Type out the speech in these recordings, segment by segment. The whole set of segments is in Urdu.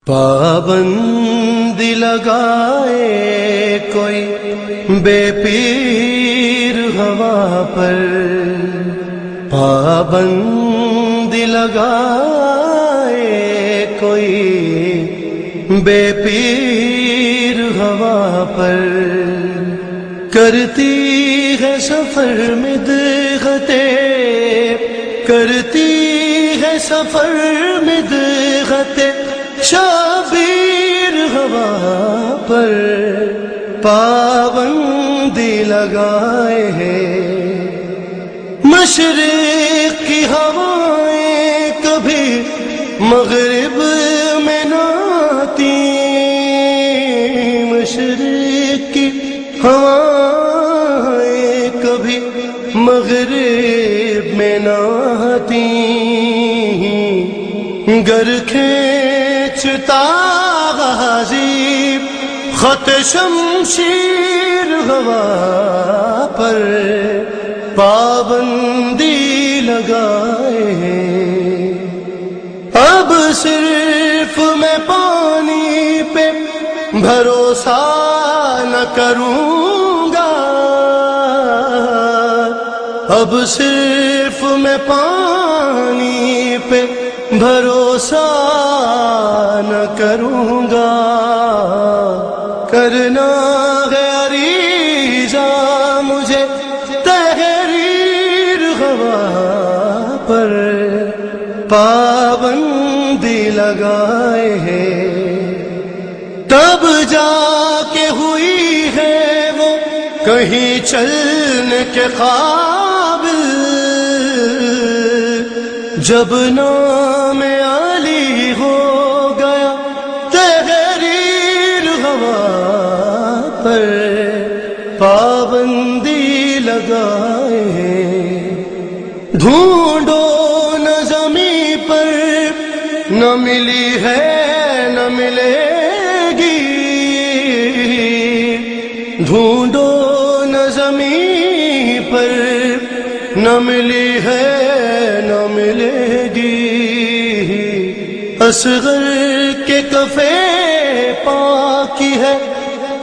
پابندی لگائے کوئی بے پیر ہوا پر، پابندی لگائے کوئی بے پیر ہوا پر، کرتی ہے سفر مدغتے، کرتی ہے سفر مدغتے شبیر ہوا پر، پابندی لگائے ہیں مشرق کی ہوائیں کبھی مغرب میں نہ آتی، مشرق کی ہوائیں کبھی مغرب میں نہ آتی، گر کھینچتا غازی خط شمشیر ہوا پر، پابندی لگائے ہیں اب صرف میں پانی پہ بھروسہ نہ کروں گا، اب صرف میں پانی پہ بھروسہ نہ کروں گا، کرنا ہے عریضہ مجھے تحریر ہوا پر، پابندی لگائے ہیں تب جا کے ہوئی ہے وہ کہیں چلنے کے قابل، جب نام علی ہو گیا تحریر ہوا پر، پابندی لگائے ہیں ڈھونڈو نہ زمیں پر، نہ ملی ہے نہ ملے گی، ڈھونڈو نہ زمیں پر، نہ ملی ہے نہ ملے گی، اصغر کے کفے پاکی ہے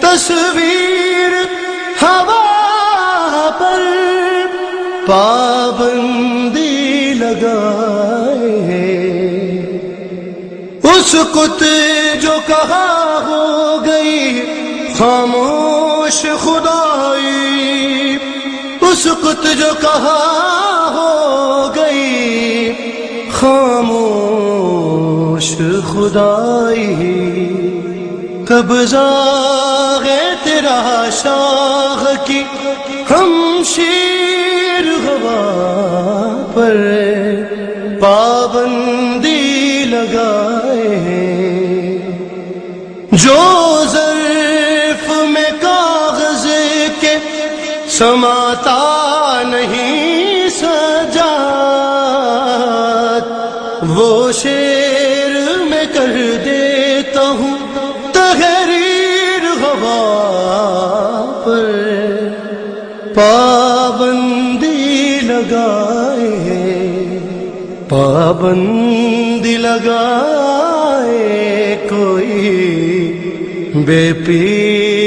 تصویر ہوا پر، پابندی لگائے ہیں اس کت جو کہا ہو گئی خاموش خدائی، اس کت جو کہا ہو گئی خاموش خدائی، قبضہ ہے تیرا شاخ کی ہم شیر ہوا پر، پابندی لگائے ہیں جو ظرف میں کاغذ کے سماتا نہیں سجاد، وہ شعر میں کر دیتا ہوں تحریر ہوا پر، پابندی لگائے ہیں پابندی لگائے کوئی بے پیر